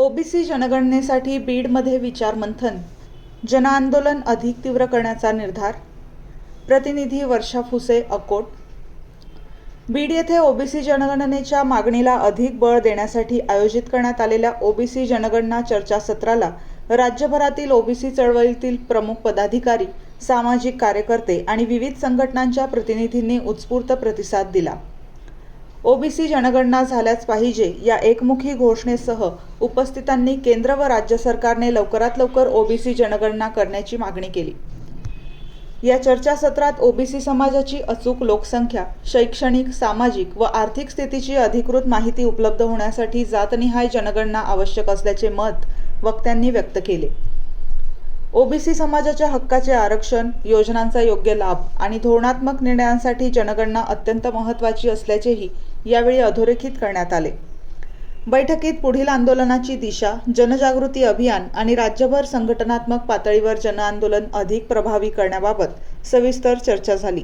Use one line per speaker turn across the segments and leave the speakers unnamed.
OBC जनगणनेसाठी बीडमध्ये विचारमंथन, जनआंदोलन अधिक तीव्र करण्याचा निर्धार. प्रतिनिधी वर्षा फुसे, अकोट. बीड येथे ओबीसी जनगणनेच्या मागणीला अधिक बळ देण्यासाठी आयोजित करण्यात आलेल्या ओबीसी जनगणना चर्चासत्राला राज्यभरातील ओबीसी चळवळीतील प्रमुख पदाधिकारी, सामाजिक कार्यकर्ते आणि विविध संघटनांच्या प्रतिनिधींनी उत्स्फूर्त प्रतिसाद दिला. ओबीसी जनगणना झाल्याच पाहिजे या एकमुखी घोषणेसह उपस्थितांनी केंद्र व राज्य सरकारने लवकरात लवकर ओबीसी जनगणना करण्याची मागणी केली. या चर्चासत्रात ओबीसी समाजाची अचूक लोकसंख्या, शैक्षणिक, सामाजिक व आर्थिक स्थितीची अधिकृत माहिती उपलब्ध होण्यासाठी जातनिहाय जनगणना आवश्यक असल्याचे मत वक्त्यांनी व्यक्त केले. ओबीसी समाजाच्या हक्काचे आरक्षण, योजनांचा योग्य लाभ आणि धोरणात्मक निर्णयांसाठी जनगणना अत्यंत महत्त्वाची असल्याचेही यावेळी अधोरेखित करण्यात आले. बैठकीत पुढील आंदोलनाची दिशा, जनजागृती अभियान आणि राज्यभर संघटनात्मक पातळीवर जनआंदोलन अधिक प्रभावी करण्याबाबत सविस्तर चर्चा झाली.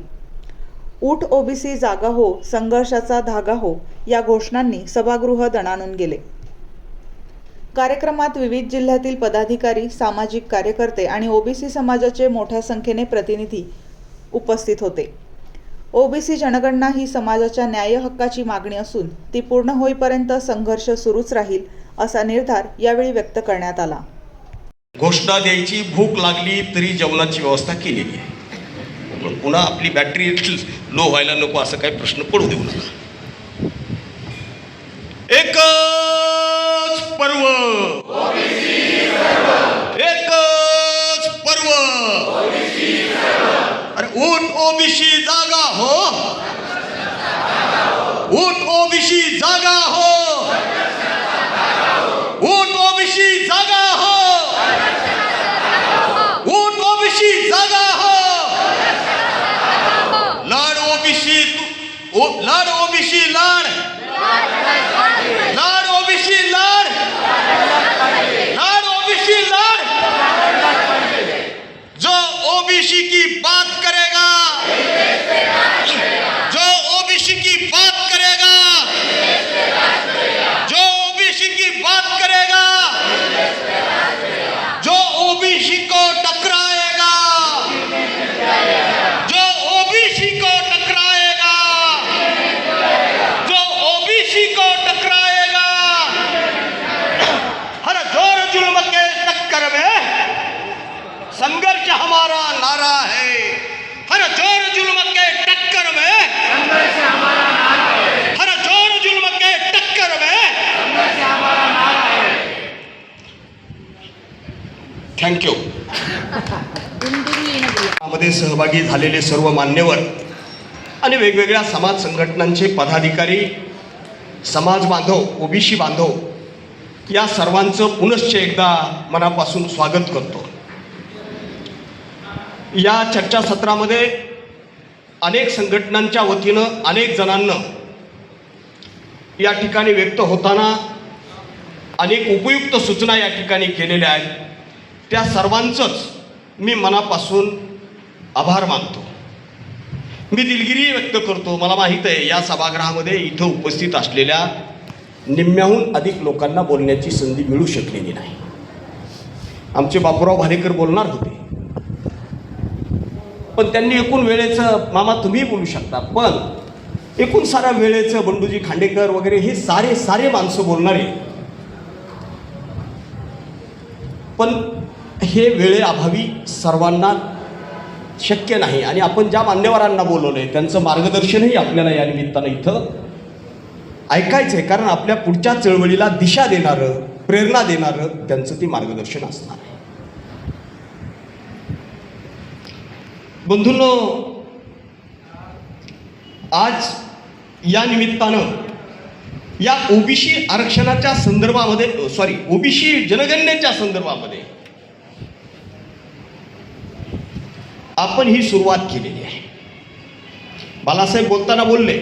ऊठ ओबीसी जागा हो, संघर्षाचा धागा हो या घोषणांनी सभागृह दणाणून गेले. कार्यक्रमात विविध जिल्ह्यातील पदाधिकारी, सामाजिक कार्यकर्ते आणि ओबीसी समाजाचे मोठ्या संख्येने प्रतिनिधी उपस्थित होते. ओबीसी जनगणना ही समाजाच्या न्याय हक्काची मागणी असून ती पूर्ण होईपर्यंत संघर्ष सुरूच राहील असा निर्धार यावेळी व्यक्त करण्यात आला.
घोषणा द्यायची, भूक लागली तरी जेवणाची व्यवस्था केलेली आहे. पुन्हा आपली बॅटरी लो व्हायला नको असं काही प्रश्न पडू देऊ नका. एकच पर्व, एकच पर्व. अरे ऊठ ओबीसी जागा हो, ऊठ ओबीसी जागा हो, ऊठ ओबीसी जागा हो, ऊठ ओबीसी जागा हो. लाड ओबीसी, लाड ओबीसी लाड, लाड ओबीसी लाड, लाड ओबीसी लाड. जो ओबीसी की बात करेगा, जो ओबीसी की बात करेगा, जो ओबीसी की बात करेगा, जो ओबीसी को टकराएगा, जो ओबीसी को टकराएगा, जो ओबीसी को टकराएगा. हर जोर जुल्म के टक्कर में संघर्ष हमारा नारा है. हर जोर जुल्म के टक्कर में संघर्ष हमारा नारा है. हर जोर जुल्म के टक्कर में संघर्ष हमारा नारा है. थँक्यू. मध्ये सहभागी झालेले सर्व मान्यवर आणि वेगवेगळ्या समाज संघटनांचे पदाधिकारी, समाज बांधव, ओबीसी बांधव या सर्वांचं पुनश्च एकदा मनापासून स्वागत करतो. या चर्चासत्रामध्ये अनेक संघटनांच्या वतीनं अनेक जणांना या ठिकाणी व्यक्त होताना अनेक उपयुक्त सूचना या ठिकाणी केलेल्या आहेत. त्या सर्वांचंच मी मनापासून आभार मानतो. मी दिलगिरी व्यक्त करतो. मला माहीत आहे या सभागृहामध्ये इथं उपस्थित असलेल्या निम्म्याहून अधिक लोकांना बोलण्याची संधी मिळू शकलेली नाही. आमचे बापूराव भालेकर बोलणार होते, पण त्यांनी एकूण वेळेचं, मामा तुम्ही बोलू शकता, पण एकूण साऱ्या वेळेचं बंडूजी खांडेकर वगैरे हे सारे माणसं बोलणारे, पण हे वेळेअभावी सर्वांना शक्य नाही. आणि आपण ज्या मान्यवरांना बोलवलंय त्यांचं मार्गदर्शनही आपल्याला या निमित्तानं इथं ऐकायचं आहे, कारण आपल्या पुढच्या चळवळीला दिशा देणारं, प्रेरणा देणारं त्यांचं ते मार्गदर्शन असणार आहे. बंधूंनो, आज या निमित्तानं या ओबीसी आरक्षणाच्या संदर्भामध्ये, ओबीसी जनगणनेच्या संदर्भामध्ये आपण ही सुरुवात केलेली आहे. बालासाहेब बोलताना बोलले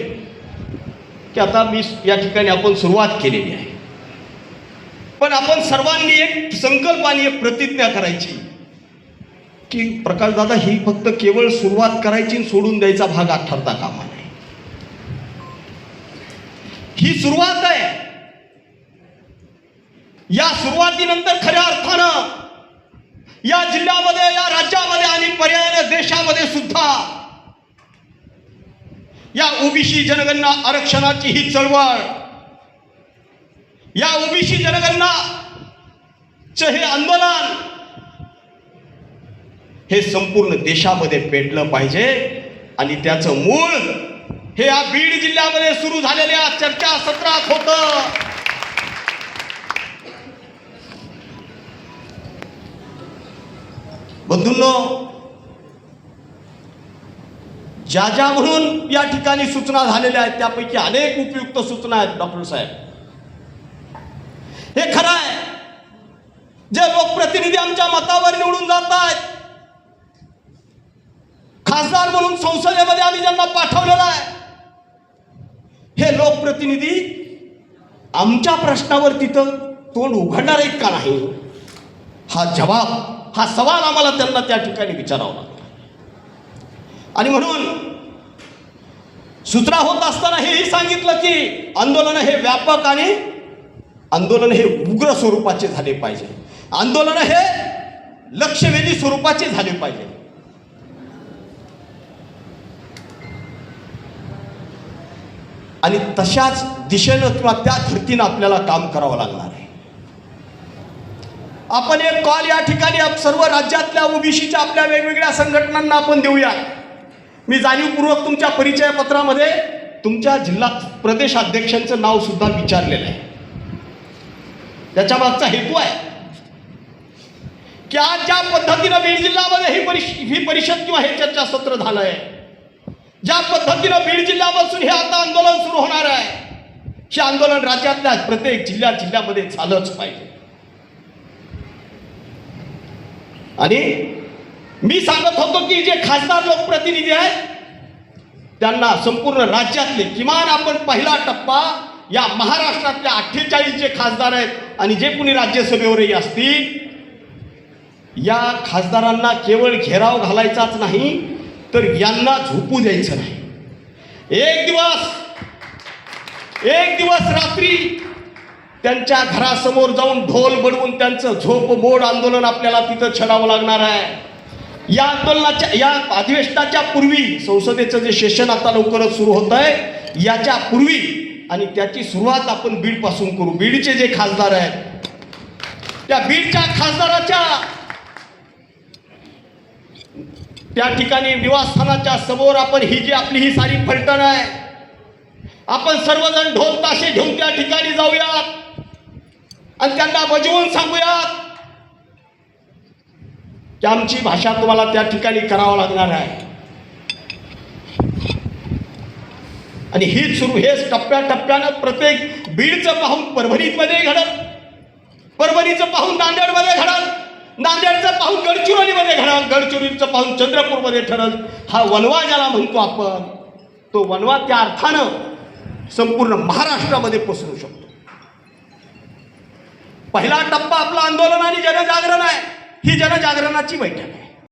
की आता मी या ठिकाणी आपण सुरुवात केलेली आहे, पण आपण सर्वांनी एक संकल्प आणि एक प्रतिज्ञा करायची की प्रकाशदादा, ही फक्त केवळ सुरुवात करायची आणि सोडून द्यायचा भाग ठरता कामा नये. ही सुरुवात आहे. या सुरुवातीनंतर खऱ्या अर्थानं या जिल्ह्यामध्ये, या राज्यामध्ये आणि पर्यायाने देशामध्ये सुद्धा या ओबीसी जनगणना आरक्षणाची ही चळवळ, या ओबीसी जनगणनाचे हे आंदोलन हे संपूर्ण देशामध्ये पेटलं पाहिजे. आणि त्याचं मूळ हे या बीड जिल्ह्यामध्ये सुरू झालेल्या चर्चासत्रात होतं. बंधूंनो, ज्या म्हणून या ठिकाणी सूचना झालेल्या आहेत त्यापैकी अनेक उपयुक्त सूचना आहेत डॉक्टर साहेब. हे खरं आहे, जे लोकप्रतिनिधी आमच्या मतावर निवडून जात आहेत, खासदार म्हणून संसदेमध्ये आम्ही ज्यांना पाठवलेलं आहे, हे लोकप्रतिनिधी आमच्या प्रश्नावर तिथं तोंड उघडणार आहेत का नाही, हा जवाब, हा सवाल आम्हाला त्यांना त्या ठिकाणी विचारावा लागला. आणि म्हणून सूचना होत असताना हेही सांगितलं की आंदोलन हे व्यापक आणि आंदोलन हे उग्र स्वरूपाचे झाले पाहिजे, आंदोलन हे लक्षवेधी स्वरूपाचे झाले पाहिजे. आणि तशाच दिशेनं किंवा त्या धर्तीनं आपल्याला काम करावं लागणार आहे. आपण एक कॉल या ठिकाणी सर्व राज्यातल्या ओबीसीच्या आपल्या वेगवेगळ्या संघटनांना आपण देऊया. मी जाणीवपूर्वक तुमच्या परिचय पत्रामध्ये तुमच्या जिल्हा प्रदेश अध्यक्षांचं नाव सुद्धा विचारलेलं आहे. त्याच्या मागचा हेतू आहे की आज ज्या पद्धतीनं बीड जिल्ह्यामध्ये ही परिषद किंवा हे चर्चासत्र झालं आहे, ज्या पद्धतीनं बीड जिल्ह्यापासून हे आता आंदोलन सुरू होणार आहे, हे आंदोलन राज्यातल्या प्रत्येक जिल्ह्यामध्ये झालंच पाहिजे. आणि मी सांगत होतो की जे खासदार लोकप्रतिनिधी आहेत त्यांना संपूर्ण राज्यातले किमान आपण पहिला टप्पा या महाराष्ट्रातल्या 48 जे खासदार आहेत आणि जे कुणी राज्यसभेवरही असतील, या खासदारांना केवळ घेराव घालायचाच नाही तर यांना झोपू द्यायचं नाही. एक दिवस रात्री त्यांच्या घरासमोर जाऊन ढोल बडवून त्यांचं झोपमोड आंदोलन आपल्याला तिथं छेडावं लागणार आहे. या आंदोलनाच्या, या अधिवेशनाच्या पूर्वी, संसदेचं जे सेशन आता लवकरच सुरू होत आहे, याच्या पूर्वी आणि त्याची सुरुवात आपण बीडपासून करू. बीडचे जे खासदार आहेत त्या बीडच्या खासदाराच्या त्या ठिकाणी निवासस्थानाच्या समोर आपण ही जी आपली ही सारी फलटण आहे, आपण सर्वजण ढोल ताशे घेऊन त्या ठिकाणी जाऊयात आणि त्यांना बजवून सांगूयात की आमची भाषा तुम्हाला त्या ठिकाणी करावं लागणार आहे. आणि हीच सुरू, हेच टप्प्याटप्प्यानं प्रत्येक बीडचं पाहून परभणीमध्ये घडत, परभणीचं पाहून नांदेडमध्ये घडत, नांदेडचं पाहून गडचिरोलीमध्ये घडत, गडचिरोलीचं पाहून चंद्रपूरमध्ये ठरत. हा वनवा ज्याला म्हणतो आपण, तो वनवा त्या अर्थानं संपूर्ण महाराष्ट्रामध्ये पसरू शकतो. पहिला टप्पा आपलं आंदोलन आणि जनजागरण आहे. ही जनजागरणाची बैठक आहे.